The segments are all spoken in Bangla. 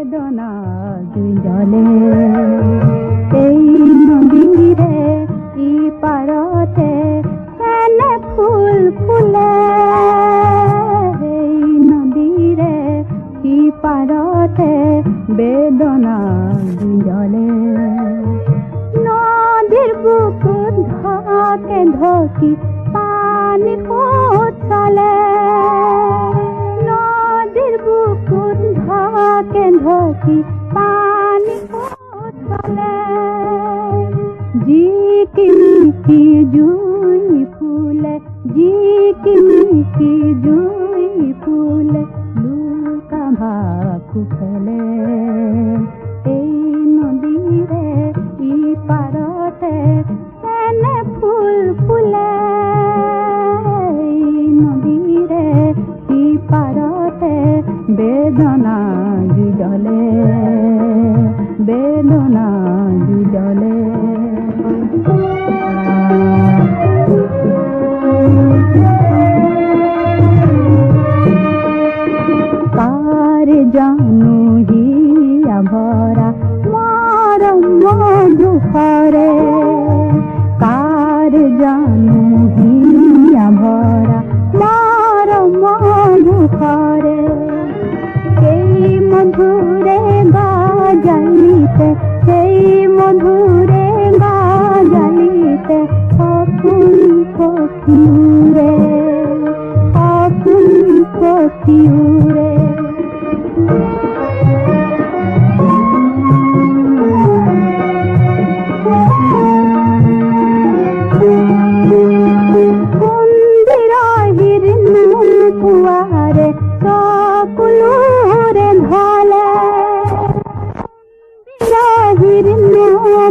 বেদনা জলে এই নদীরে ই পারতে কেনে ফুল ফুলে এই নদীরে ই পারতে বেদনা জলে নদীর বুকুর ধকে ধকি পানি চলে নদীর বুকুর ধকে ধকি পানি চলে ঝিকিমিকি জুই ফুলে ঝিকিমিকি জুই ফুলে লুকা ভাকু ফেলে এই নদীরে ই পারতে কেনে ফুল ফুলে এই নদীরে ই পারতে বেদনা জলে বেদনা জলে কার জানু হিয়া ভরা মার মধু হরে কার জানু হিয়া ভরা মার মধু হরে সেই মধুরে গাজালিতে সেই মধুরে গাজালিতে অকুল পক্ষিউরে অকুল পক্ষিউরে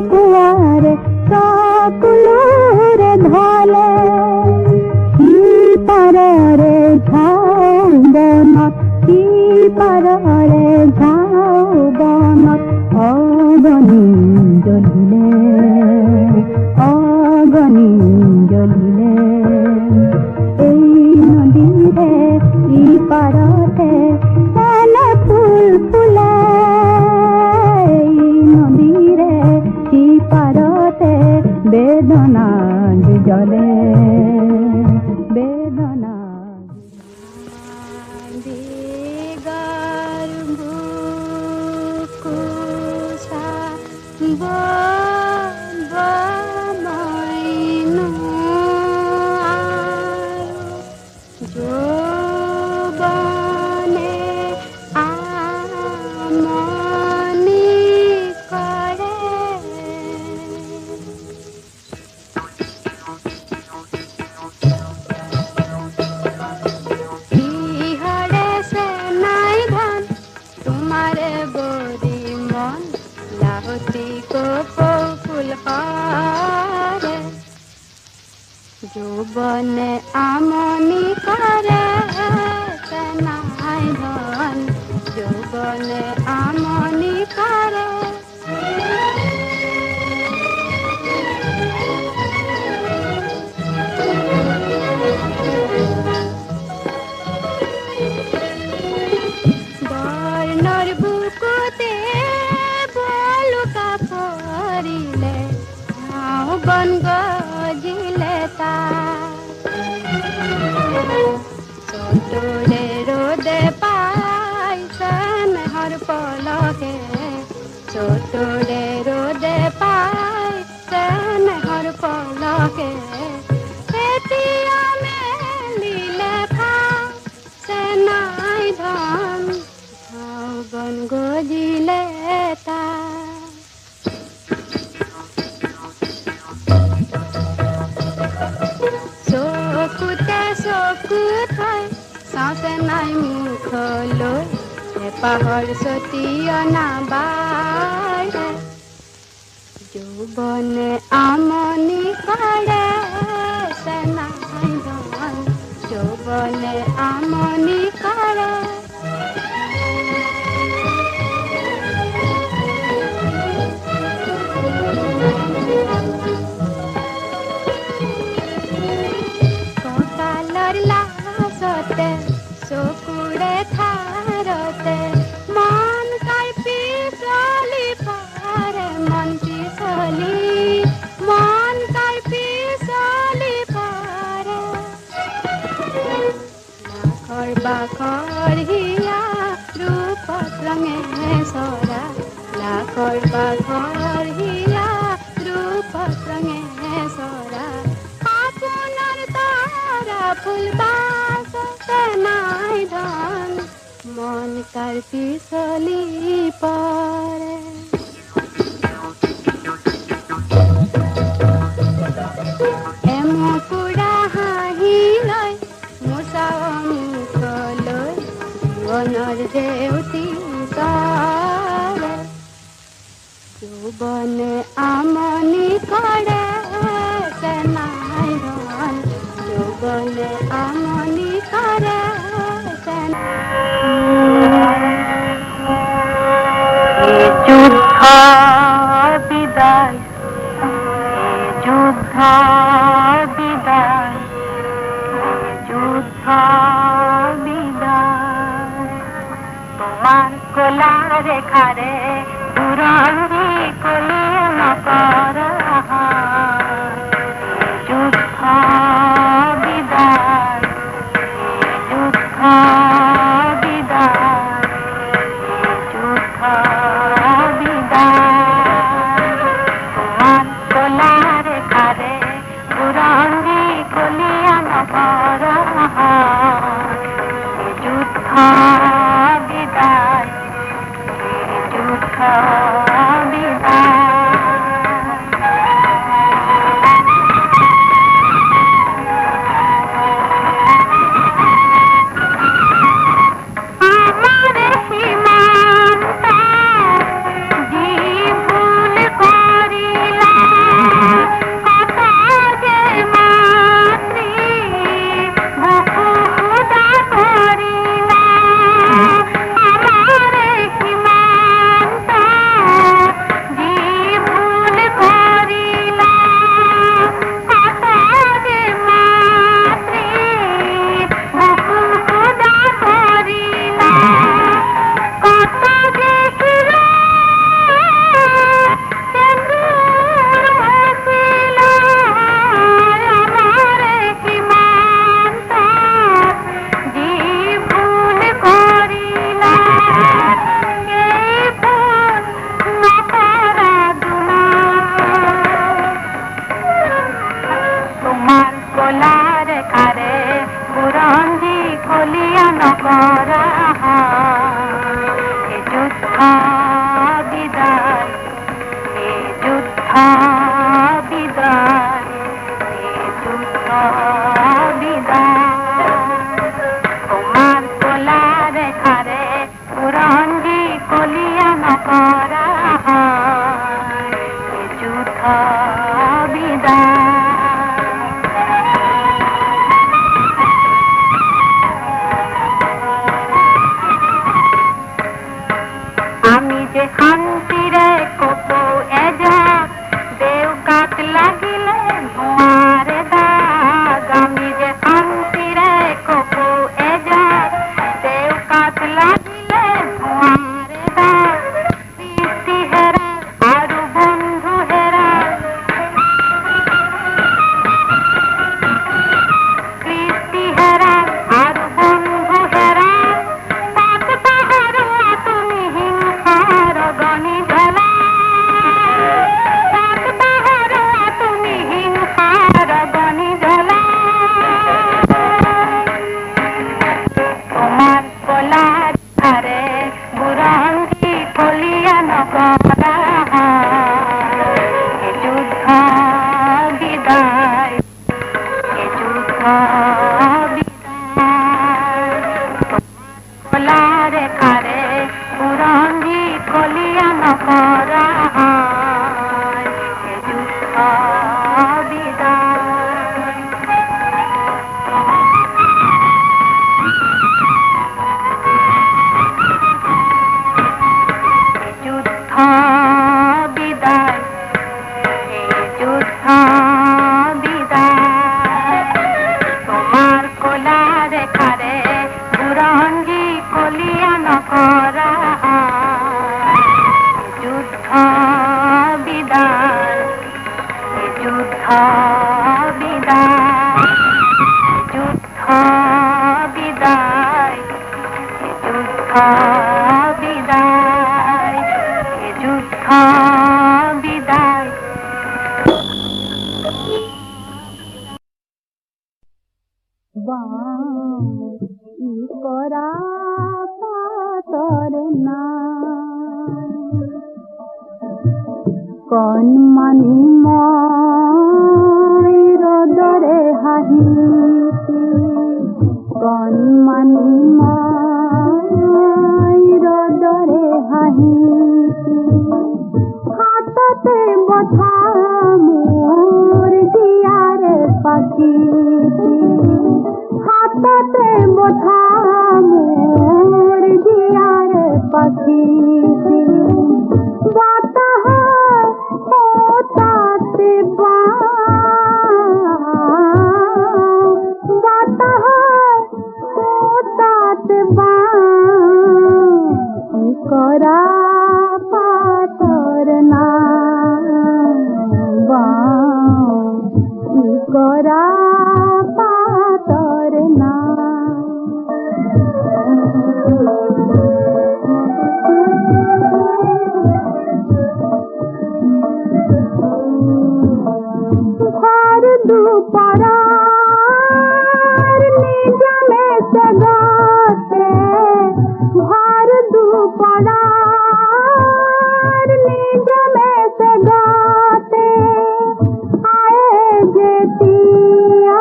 পুয়ারে কাকুলুরে ধলে কি পারে ঝাউ বনত কি পারে ঝাউ বনত অগনি জ্বলিলে অগনি জ্বলিলে এই নদীরে ই পারতে কেনে ফুল ফুলে বেদনা জলে বেদনা দিগার বুকুসা বনবমাইন যৌবনে আমনি করে যৌবনে আমনি করে নাই ধন যৌবনে আমনি করে বর্ণর বুকুতে বলুকা পরিলে বন গজিলে তা ছোটরে রোদে পাইছেন হর পলকে ছোটরে রোদে পাইছেন হর পলকে এতিয়া মেলিলে খা সে নাই ধন বন গজিলে তা চকুতে চকু থৈ চাওঁতে নাই মুখলৈ পাহৰ চতিয়ানা বাৰে যৌবনে আমনি কৰে সে নাই ধন যৌবনে আমনি কৰে কঁকালৰ লাজতে চকুৰে ঠাৰতে মন কাই বাখর হিয়া রূপ রঙে সরা লাখর বাখর হিয়া রূপ রঙে সরা আপনার তারা ফুল বাসতে নাই ধন মন তার পিছলি পড়ে এমকুড়া হাঁহি লয় মূষা মুখ লয় জীবনের দেউতি করে যৌবনে আমনি করে সে নাই ধন যৌবনে আমনি করে সে যুদ্ধ বিদায় যুদ্ধ বিদায় যুদ্ধ বিদায় তোমার কোলা রেখারে দুরঙ্গি কলিয়ন কর যুদ্ধ বিদায় যুদ্ধ বিদায় যুদ্ধ বিদায় তোমার কোলা রেখারে দুরঙ্গি কলিয়ন কর যুদ্ধ বিদায় যুদ্ধ বিদায় যুদ্ধ বিদায় বিদায়, এ যুদ্ধ বিদায়। করা পাতর না কন মানি মরে হাহি কন মানি মরে হাহি হাততে বথা মোর দিয়ার পাখি হাততে বথা মোর দিয়ার পাখি বাতাহ তাতে বাতাহ তাতে করা পাতর না করা পাতর না ঘর দুপারার নিজামে জগাতে ঘর দুপারার নিজামে জগাতে আয়ে যেতিয়া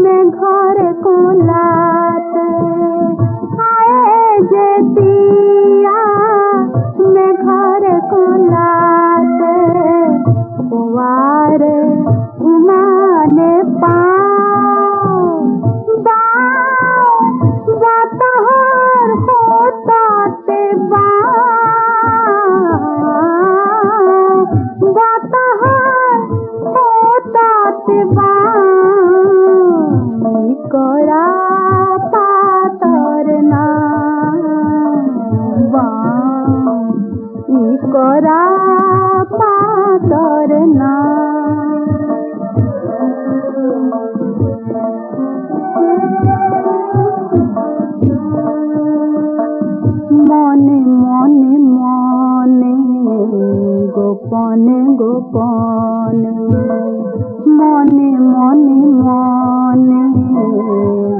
মে ঘরে কোলাতে আয়ে যেতিয়া মে ঘরে কোলাতে কুয়ারে ঘুমানে পাও বাতাহর হোতাতে বাতাহর হোতাতে করা পাতর না করা পাতর না মনে মনে মনে গোপনে গোপনে মনে মনে মনে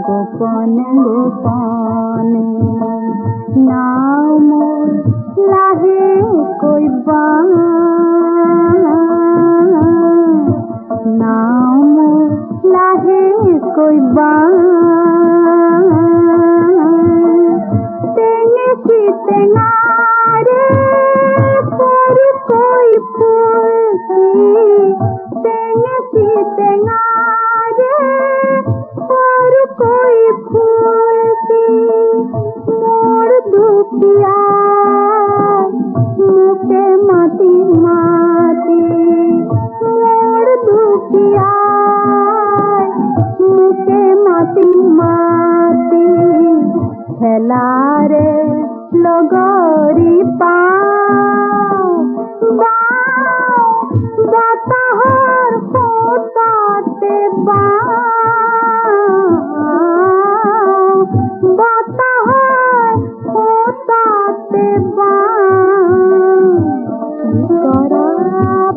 গোপনে গোপনে নাও মোর লাহে কইবা নাও মোর লাহে কইবা তেঙেছি তেঙারে পর কই ফুলছি তেঙেছি তেঙারে পর কই ফুলছি মোর দুপিয়া মুখে মাটি মাটি মোর দুপিয়া মুখে মাটি মাটি খেলারে লগরি পাও বাতাহর হোতাতে বাতাহর হোতাতে করা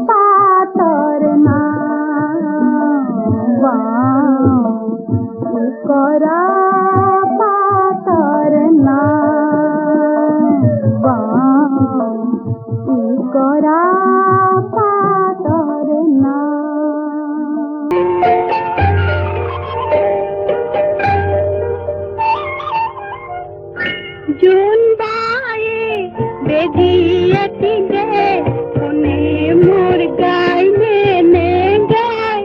পাতর না করা পাতর না করা পাতর না জুন বায়ে বেজিয়াতি গে কোনে মোর গাইলে নে গায়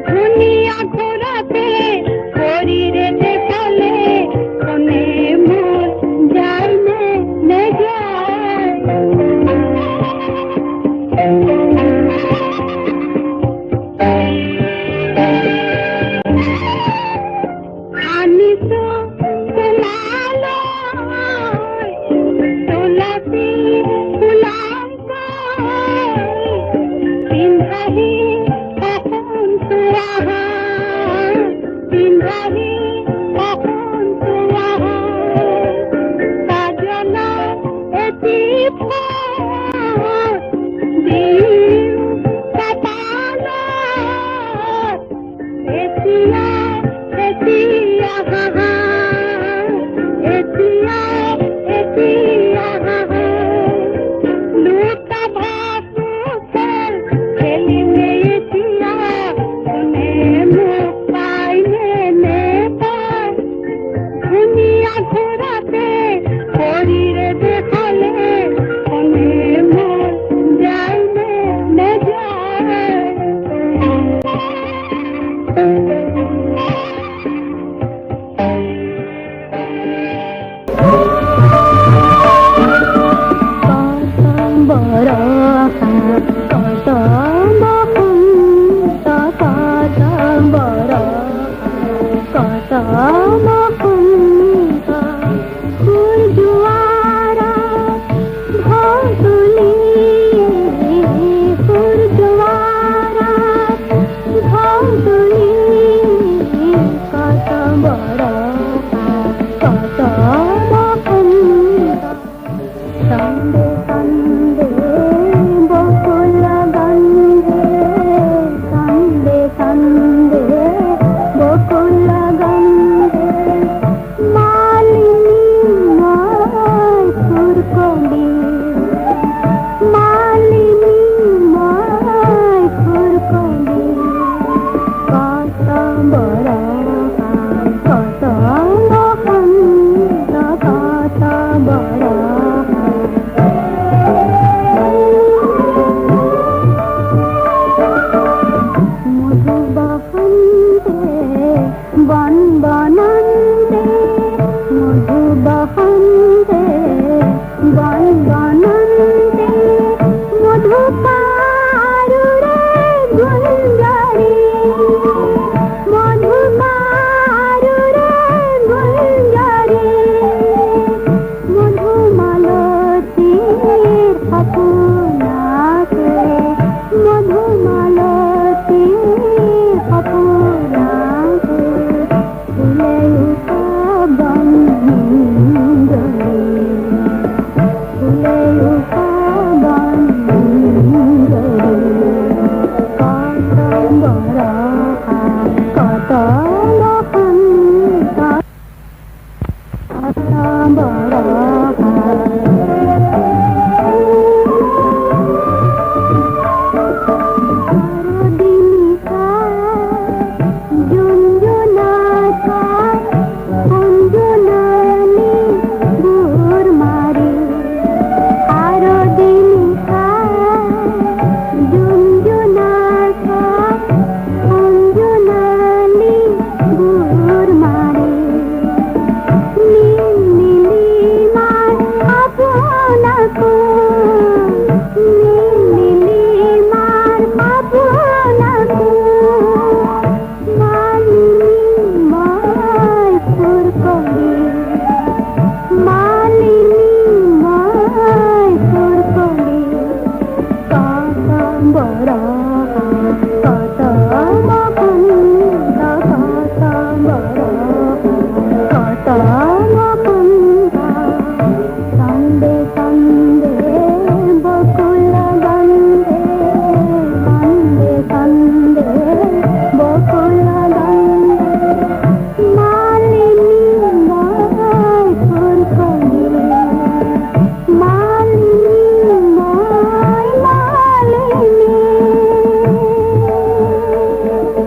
ধুনিয়া ঘোরাতে শরীরে দেখালে কোনে মোর যাইলে নে গায় আনি তো তোমার